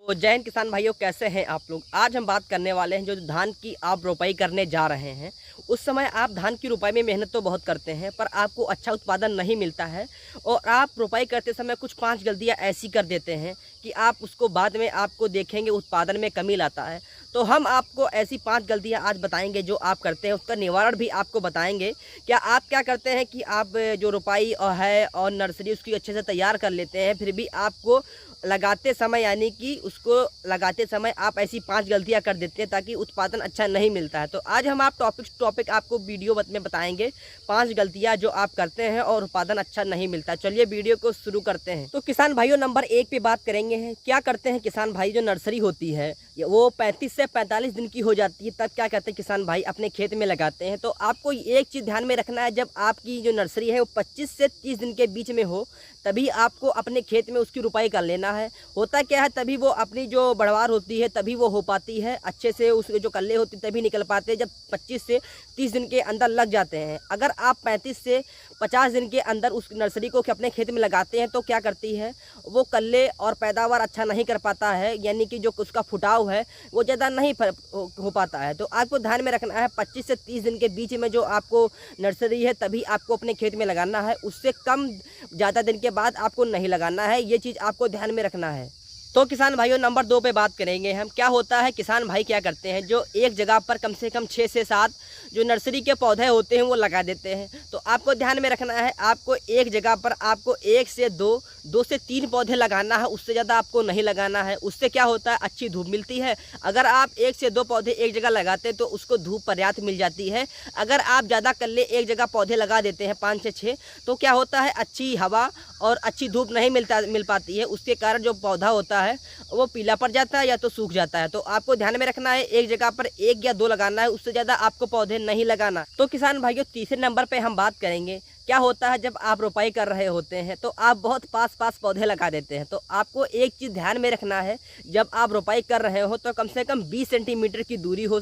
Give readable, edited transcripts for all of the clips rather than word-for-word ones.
तो जय हिंद किसान भाइयों, कैसे हैं आप लोग। आज हम बात करने वाले हैं जो धान की आप रोपाई करने जा रहे हैं। उस समय आप धान की रोपाई में मेहनत तो बहुत करते हैं पर आपको अच्छा उत्पादन नहीं मिलता है और आप रोपाई करते समय कुछ 5 गलतियां ऐसी कर देते हैं कि आप उसको बाद में आपको देखेंगे उत्पादन में कमी लाता है। तो हम आपको ऐसी 5 गलतियां आज बताएंगे जो आप करते हैं, उसका निवारण भी आपको बताएंगे। क्या आप क्या करते हैं कि आप जो रोपाई है और नर्सरी उसकी अच्छे से तैयार कर लेते हैं, फिर भी आपको लगाते समय यानी कि उसको लगाते समय आप ऐसी 5 गलतियां कर देते हैं ताकि उत्पादन अच्छा नहीं मिलता है। तो आज हम आप टॉपिक आपको वीडियो में बताएंगे 5 गलतियां जो आप करते हैं और उत्पादन अच्छा नहीं मिलता। चलिए वीडियो को शुरू करते हैं। तो किसान भाइयों, नंबर 1 पे बात करेंगे हैं। क्या करते हैं किसान भाई, जो नर्सरी होती है वो 35 से 45 दिन की हो जाती है, तब क्या करते हैं किसान भाई अपने खेत में लगाते हैं। तो आपको एक चीज़ ध्यान में रखना है, जब आपकी जो नर्सरी है वो 25 से 30 दिन के बीच में हो तभी आपको अपने खेत में उसकी रुपाई कर लेना है। होता क्या है, तभी वो अपनी जो बढ़वार होती है तभी वो हो पाती है अच्छे से, उसके जो कल्ले होती तभी निकल पाते हैं जब 25 से 30 दिन के अंदर लग जाते हैं। अगर आप 35 से 50 दिन के अंदर उस नर्सरी को अपने खेत में लगाते हैं तो क्या करती है, वो कल्ले और पैदावार अच्छा नहीं कर पाता है, यानी कि जो उसका फुटाव है वो ज़्यादा नहीं हो पाता है। तो आपको ध्यान में रखना है 25 से 30 दिन के बीच में जो आपको नर्सरी है तभी आपको अपने खेत में लगाना है। उससे कम ज़्यादा दिन के बाद आपको नहीं लगाना है, ये चीज़ आपको ध्यान में रखना है। तो किसान भाइयों, नंबर 2 पे बात करेंगे हम। क्या होता है किसान भाई क्या करते हैं, जो एक जगह पर कम से कम 6 से 7 जो नर्सरी के पौधे होते हैं वो लगा देते हैं। तो आपको ध्यान में रखना है, आपको एक जगह पर आपको 1 से 2 से 3 पौधे लगाना है, उससे ज़्यादा आपको नहीं लगाना है। उससे क्या होता है, अच्छी धूप मिलती है। अगर आप 1 से 2 पौधे एक जगह लगाते हैं तो उसको धूप पर्याप्त मिल जाती है। अगर आप ज़्यादा कल्ले एक जगह पौधे लगा देते हैं 5 से 6, तो क्या होता है, अच्छी हवा और अच्छी धूप नहीं मिल पाती है। उसके कारण जो पौधा होता है वो पीला पड़ जाता है या तो सूख जाता है। तो आपको ध्यान में रखना है, एक जगह पर 1 या 2 लगाना है, उससे ज़्यादा आपको पौधे नहीं लगाना। तो किसान भाइयों, तीसरे नंबर पे हम बात करेंगे। क्या होता है, जब आप रोपाई कर रहे होते हैं तो आप बहुत पास पौधे लगा देते हैं। तो आपको एक चीज़ ध्यान में रखना है, जब आप रोपाई कर रहे हो तो कम से कम 20 सेंटीमीटर की दूरी हो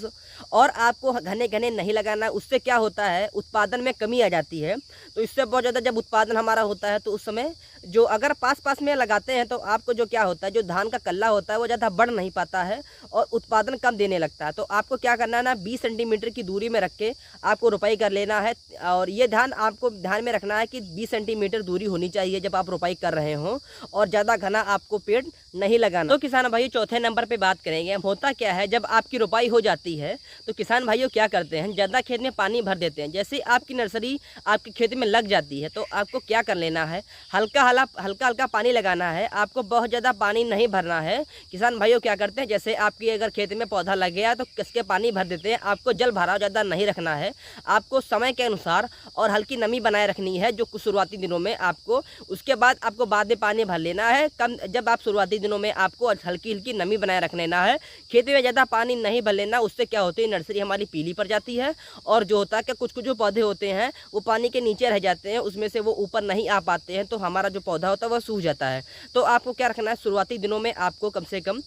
और आपको घने घने नहीं लगाना है। उससे क्या होता है, उत्पादन में कमी आ जाती है। तो इससे बहुत ज़्यादा जब उत्पादन हमारा होता है तो उस समय जो अगर पास में लगाते हैं तो आपको जो क्या होता है, जो धान का कल्ला होता है वो ज़्यादा बढ़ नहीं पाता है और उत्पादन कम देने लगता है। तो आपको क्या करना है ना, 20 सेंटीमीटर की दूरी में रख के आपको रोपाई कर लेना है। और ये आपको ध्यान में रखना है कि 20 सेंटीमीटर दूरी होनी चाहिए जब आप रोपाई कर रहे हो और ज़्यादा घना आपको पेड़ नहीं लगाना। तो किसान भाइयों, चौथे नंबर पे बात करेंगे। होता क्या है, जब आपकी रोपाई हो जाती है तो किसान भाइयों क्या करते हैं, ज़्यादा खेत में पानी भर देते हैं। जैसे आपकी नर्सरी आपके खेत में लग जाती है तो आपको क्या कर लेना है, हल्का हल्का पानी लगाना है। आपको बहुत ज़्यादा पानी नहीं भरना है। किसान भाइयों क्या करते हैं, जैसे आपकी अगर खेत में पौधा लग गया तो कसके पानी भर देते हैं। आपको जल भराव ज़्यादा नहीं रखना है, आपको समय के अनुसार और हल्की नमी बनाए रखनी है जो कुछ शुरुआती दिनों में आपको। उसके बाद आपको बाद में पानी भर लेना है कम। जब आप शुरुआती दिनों में आपको हल्की नमी बनाए रख लेना है, खेत में ज़्यादा पानी नहीं भर लेना। उससे क्या होती है, नर्सरी हमारी पीली पड़ जाती है और जो होता है कि कुछ जो पौधे होते हैं वो पानी के नीचे रह जाते हैं, उसमें से वो ऊपर नहीं आ पाते हैं, तो हमारा जो पौधा होता है वह सूख जाता है। तो आपको क्या रखना है, शुरुआती दिनों में आपको कम से कम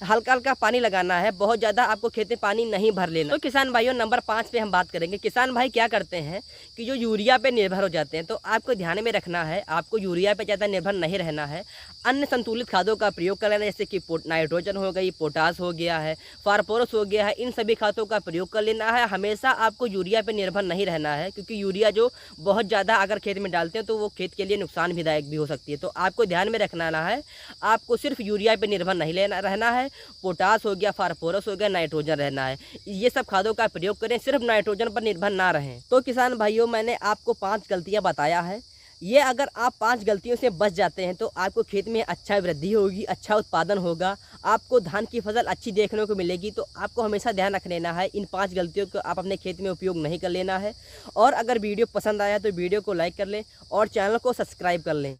हल्का पानी लगाना है, बहुत ज़्यादा आपको खेत में पानी नहीं भर लेना। तो किसान भाइयों, नंबर 5 पे हम बात करेंगे। किसान भाई क्या करते हैं कि जो यूरिया पे निर्भर हो जाते हैं, तो आपको ध्यान में रखना है, आपको यूरिया पे ज़्यादा निर्भर नहीं रहना है। अन्य संतुलित खादों का प्रयोग कर लेना, जैसे कि नाइट्रोजन हो गई, पोटास हो गया है, फास्फोरस हो गया है, इन सभी खादों का प्रयोग कर लेना है। हमेशा आपको यूरिया पे निर्भर नहीं रहना है, क्योंकि यूरिया जो बहुत ज़्यादा अगर खेत में डालते हैं तो वो खेत के लिए नुकसान भी हो सकती है। तो आपको ध्यान में रखना है, आपको सिर्फ यूरिया पे निर्भर नहीं रहना है। पोटास हो गया, फास्फोरस हो गया, नाइट्रोजन रहना है, ये सब खादों का प्रयोग करें, सिर्फ नाइट्रोजन पर निर्भर ना रहें। तो किसान भाइयों, मैंने आपको 5 गलतियां बताया है। ये अगर आप 5 गलतियों से बच जाते हैं तो आपको खेत में अच्छा वृद्धि होगी, अच्छा उत्पादन होगा, आपको धान की फसल अच्छी देखने को मिलेगी। तो आपको हमेशा ध्यान रख लेना है, इन 5 गलतियों को आप अपने खेत में उपयोग नहीं कर लेना है। और अगर वीडियो पसंद आया तो वीडियो को लाइक कर लें और चैनल को सब्सक्राइब कर लें।